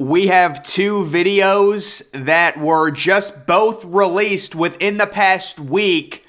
We have two videos that were just both released within the past week.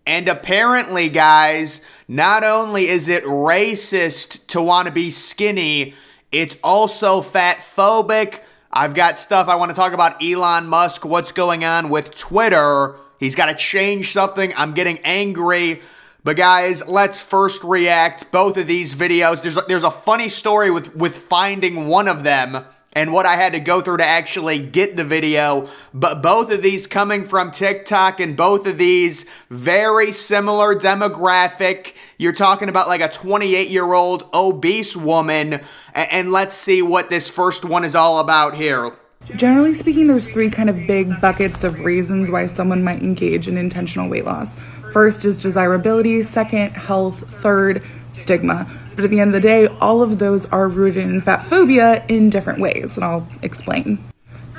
And apparently, guys, not only is it racist to want to be skinny, it's also fat phobic. I've got stuff I want to talk about Elon Musk, what's going on with Twitter. He's got to change something. I'm getting angry. But guys, let's first react both of these videos. There's a funny story with finding one of them and what I had to go through to actually get the video. But both of these coming from TikTok, and both of these very similar demographic. You're talking about like a 28-year-old obese woman. And let's see what this first one is all about here. Generally speaking, there's three kind of big buckets of reasons why someone might engage in intentional weight loss. First is desirability, second, health, third, stigma. But at the end of the day, all of those are rooted in fat phobia in different ways, and I'll explain.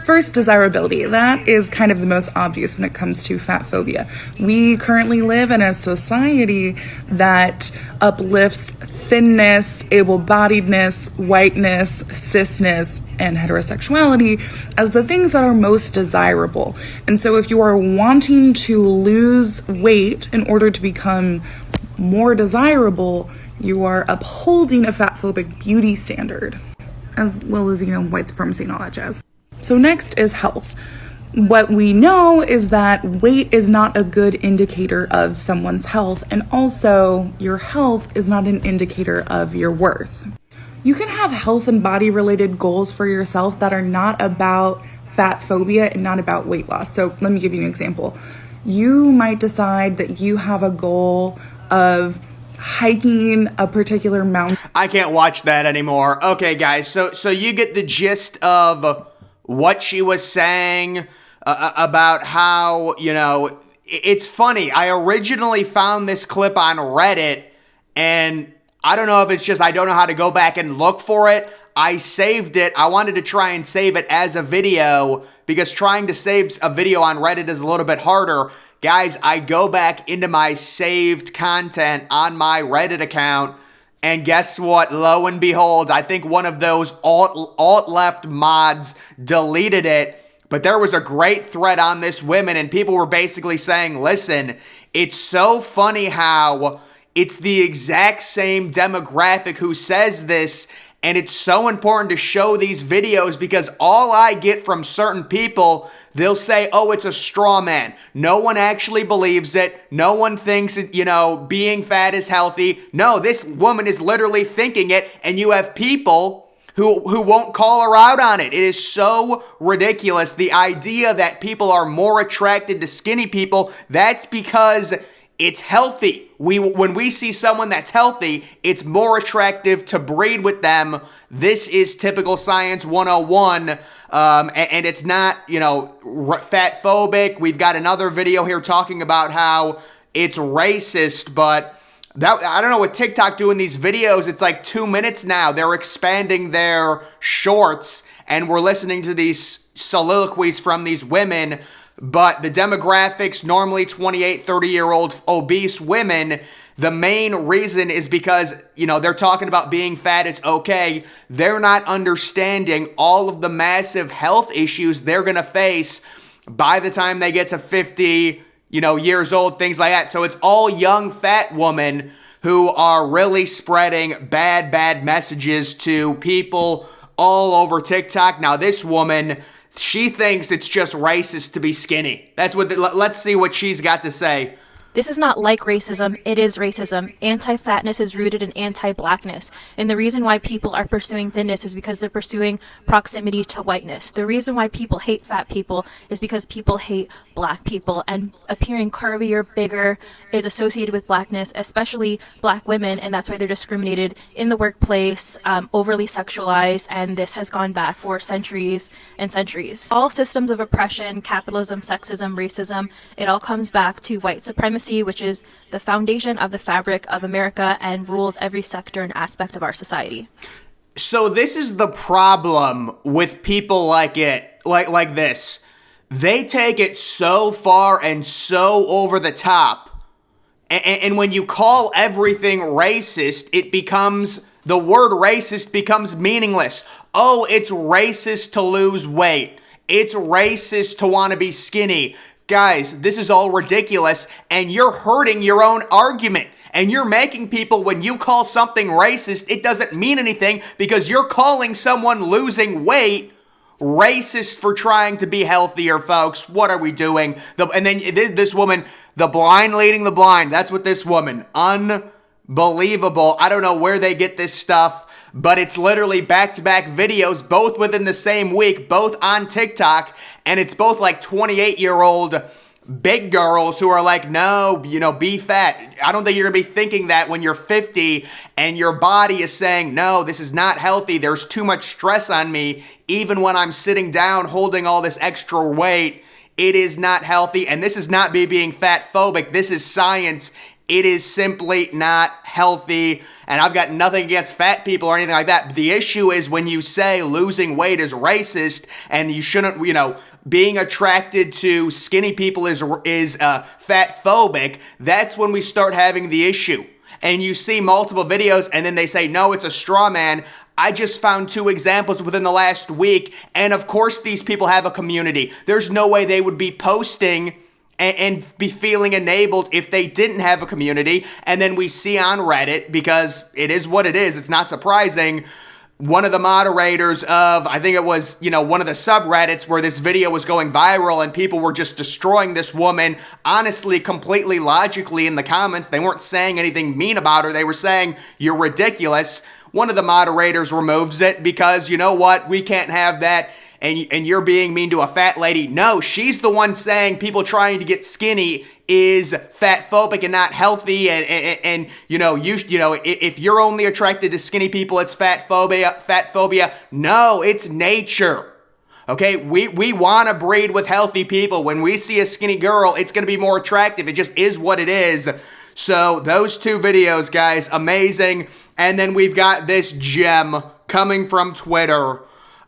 First, desirability. That is kind of the most obvious when it comes to fat phobia. We currently live in a society that uplifts thinness, able-bodiedness, whiteness, cisness, and heterosexuality as the things that are most desirable. And so if you are wanting to lose weight in order to become more desirable, you are upholding a fat-phobic beauty standard, as well as, white supremacy and all that jazz. So next is health. What we know is that weight is not a good indicator of someone's health, and also your health is not an indicator of your worth. You can have health and body-related goals for yourself that are not about fat phobia and not about weight loss. So let me give you an example. You might decide that you have a goal of hiking a particular mountain. I can't watch that anymore. Okay, guys, so you get the gist of what she was saying about how, it's funny. I originally found this clip on Reddit, and I don't know if it's just I don't know how to go back and look for it. I saved it. I wanted to try and save it as a video because trying to save a video on Reddit is a little bit harder. Guys, I go back into my saved content on my Reddit account, and guess what? Lo and behold, I think one of those alt-left mods deleted it, but there was a great thread on this women, and people were basically saying, listen, it's so funny how it's the exact same demographic who says this, and it's so important to show these videos because all I get from certain people, they'll say, oh, it's a straw man. No one actually believes it. No one thinks, being fat is healthy. No, this woman is literally thinking it, and you have people who won't call her out on it. It is so ridiculous. The idea that people are more attracted to skinny people, that's because it's healthy. When we see someone that's healthy, it's more attractive to breed with them. This is typical science 101, and it's not, fat phobic. We've got another video here talking about how it's racist, but I don't know what TikTok doing these videos. It's like 2 minutes now. They're expanding their shorts, and we're listening to these soliloquies from these women. But the demographics, normally 28, 30-year-old obese women, the main reason is because, they're talking about being fat, it's okay. They're not understanding all of the massive health issues they're going to face by the time they get to 50, years old, things like that. So it's all young fat women who are really spreading bad messages to people all over TikTok. Now, this woman, she thinks it's just racist to be skinny. Let's see what she's got to say. This is not like racism, it is racism. Anti-fatness is rooted in anti-blackness. And the reason why people are pursuing thinness is because they're pursuing proximity to whiteness. The reason why people hate fat people is because people hate black people. And appearing curvier, bigger is associated with blackness, especially black women. And that's why they're discriminated in the workplace, overly sexualized. And this has gone back for centuries and centuries. All systems of oppression, capitalism, sexism, racism, it all comes back to white supremacy, which is the foundation of the fabric of America and rules every sector and aspect of our society. So this is the problem with people like this. They take it so far and so over the top. And when you call everything racist, it becomes The word racist becomes meaningless. Oh, it's racist to lose weight. It's racist to want to be skinny. Guys, this is all ridiculous, and you're hurting your own argument. And you're making people, when you call something racist, it doesn't mean anything because you're calling someone losing weight racist for trying to be healthier, folks. What are we doing? And then this woman, the blind leading the blind. That's what this woman, unbelievable. I don't know where they get this stuff, but it's literally back-to-back videos, both within the same week, both on TikTok, and it's both like 28-year-old big girls who are like, no, be fat. I don't think you're going to be thinking that when you're 50 and your body is saying, no, this is not healthy. There's too much stress on me. Even when I'm sitting down holding all this extra weight, it is not healthy. And this is not me being fat phobic. This is science. It is simply not healthy. And I've got nothing against fat people or anything like that. The issue is when you say losing weight is racist and you shouldn't, being attracted to skinny people is fat phobic, that's when we start having the issue. And you see multiple videos and then they say, no, it's a straw man. I just found 2 examples within the last week. And of course, these people have a community. There's no way they would be posting and be feeling enabled if they didn't have a community. And then we see on Reddit, because it is what it is, it's not surprising, one of the moderators of, I think it was, one of the subreddits where this video was going viral and people were just destroying this woman, honestly, completely logically in the comments. They weren't saying anything mean about her. They were saying, you're ridiculous. One of the moderators removes it because, you know what, we can't have that. And you're being mean to a fat lady. No, she's the one saying people trying to get skinny is fat phobic and not healthy. And if you're only attracted to skinny people, it's fat phobia. No, it's nature. Okay, we want to breed with healthy people. When we see a skinny girl, it's going to be more attractive. It just is what it is. So those 2 videos, guys, amazing. And then we've got this gem coming from Twitter.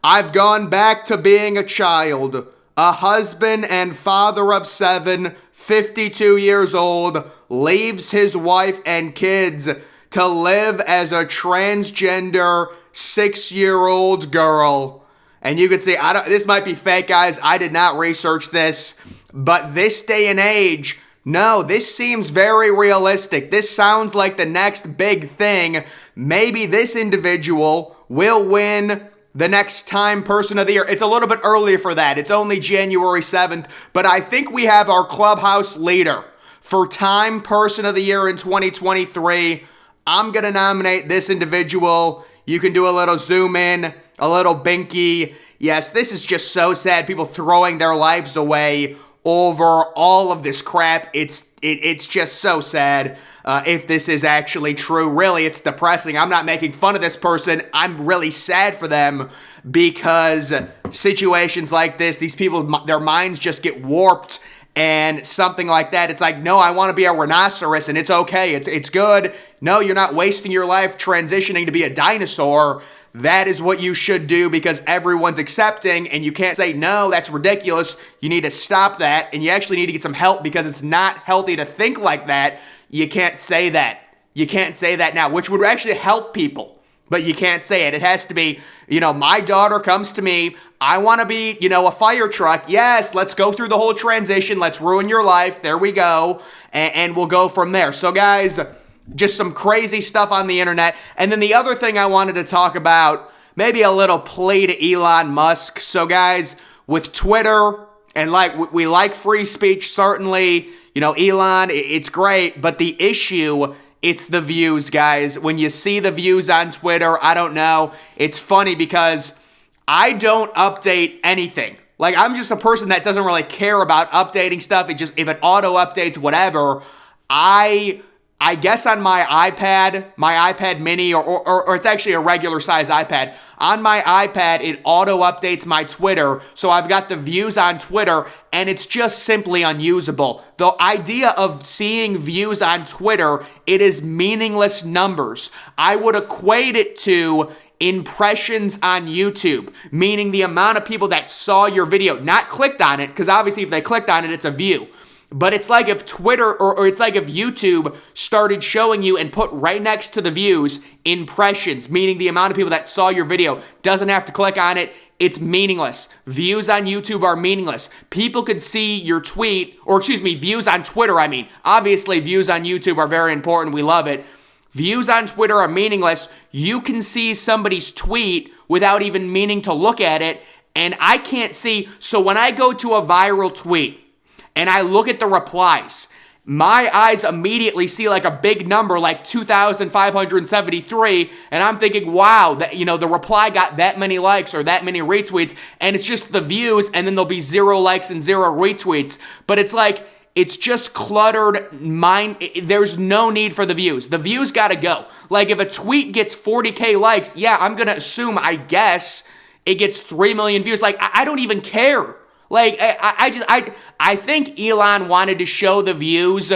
I've gone back to being a child, a husband and father of 7, 52 years old, leaves his wife and kids to live as a transgender 6-year-old girl. And you can see, this might be fake, guys. I did not research this, but this day and age, no, this seems very realistic. This sounds like the next big thing. Maybe this individual will win the next Time Person of the Year. It's a little bit earlier for that. It's only January 7th, but I think we have our clubhouse leader for Time Person of the Year in 2023. I'm going to nominate this individual. You can do a little zoom in, a little binky. Yes, this is just so sad. People throwing their lives away over all of this crap. It's just so sad. If this is actually true, really, it's depressing. I'm not making fun of this person. I'm really sad for them because situations like this, these people, their minds just get warped and something like that. It's like, no, I want to be a rhinoceros and it's okay. It's good. No, you're not wasting your life transitioning to be a dinosaur. That is what you should do because everyone's accepting and you can't say, no, that's ridiculous. You need to stop that and you actually need to get some help because it's not healthy to think like that. You can't say that. You can't say that now, which would actually help people, but you can't say it. It has to be, my daughter comes to me. I want to be, a fire truck. Yes, let's go through the whole transition. Let's ruin your life. There we go. And we'll go from there. So guys, just some crazy stuff on the internet. And then the other thing I wanted to talk about, maybe a little plea to Elon Musk. So guys, with Twitter, and we like free speech, certainly, Elon, it's great, but the issue, it's the views, guys. When you see the views on Twitter, I don't know. It's funny because I don't update anything. I'm just a person that doesn't really care about updating stuff. If it auto updates, whatever, I guess on my iPad mini, or it's actually a regular size iPad. On my iPad, it auto updates my Twitter. So I've got the views on Twitter and it's just simply unusable. The idea of seeing views on Twitter, it is meaningless numbers. I would equate it to impressions on YouTube, meaning the amount of people that saw your video, not clicked on it, because obviously if they clicked on it, it's a view. But it's like if Twitter or it's like if YouTube started showing you and put right next to the views impressions, meaning the amount of people that saw your video, doesn't have to click on it. It's meaningless. Views on YouTube are meaningless. People could see your tweet, or excuse me, views on Twitter, I mean. Obviously, views on YouTube are very important. We love it. Views on Twitter are meaningless. You can see somebody's tweet without even meaning to look at it, and I can't see. So when I go to a viral tweet and I look at the replies, my eyes immediately see like a big number, like 2,573, and I'm thinking, wow, that, you know, the reply got that many likes or that many retweets, and it's just the views, and then there'll be 0 likes and 0 retweets. But it's like, it's just cluttered mind. There's no need for the views. The views gotta go. Like if a tweet gets 40K likes, yeah, I'm gonna assume, I guess, it gets 3 million views. Like, I don't even care. Like, I think Elon wanted to show the views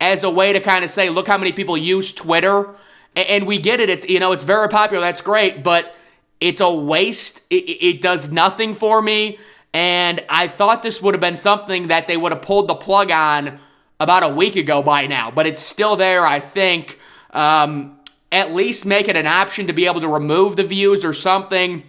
as a way to kind of say, look how many people use Twitter. And we get it. It's, you know, it's very popular. That's great. But it's a waste. It does nothing for me. And I thought this would have been something that they would have pulled the plug on about a week ago by now. But it's still there, I think. At least make it an option to be able to remove the views or something.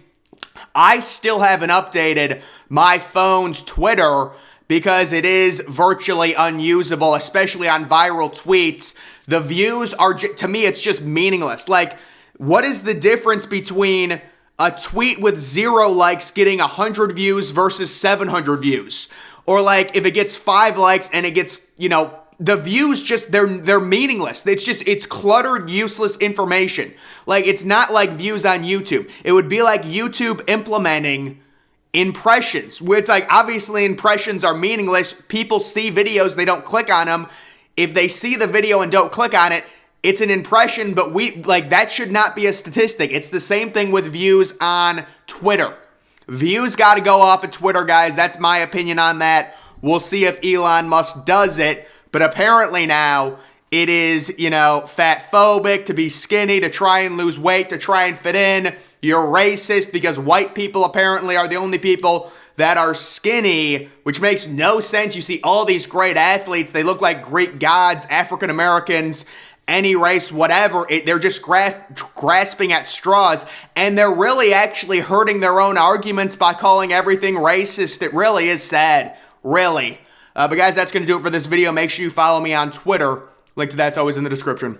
I still haven't updated my phone's Twitter because it is virtually unusable, especially on viral tweets. The views are, to me, it's just meaningless. Like, what is the difference between a tweet with 0 likes getting 100 views versus 700 views? Or like, if it gets 5 likes and it gets, you know, the views just, they're meaningless. It's cluttered, useless information. Like, it's not like views on YouTube. It would be like YouTube implementing impressions, where it's like, obviously impressions are meaningless. People see videos, they don't click on them. If they see the video and don't click on it, it's an impression, but that should not be a statistic. It's the same thing with views on Twitter. Views got to go off of Twitter, guys. That's my opinion on that. We'll see if Elon Musk does it. But apparently now it is, you know, fat phobic, to be skinny, to try and lose weight, to try and fit in. You're racist because white people apparently are the only people that are skinny, which makes no sense. You see all these great athletes. They look like Greek gods, African Americans, any race, whatever. They're just grasping at straws. And they're really actually hurting their own arguments by calling everything racist. It really is sad. Really. But guys, that's going to do it for this video. Make sure you follow me on Twitter. Link to that's always in the description.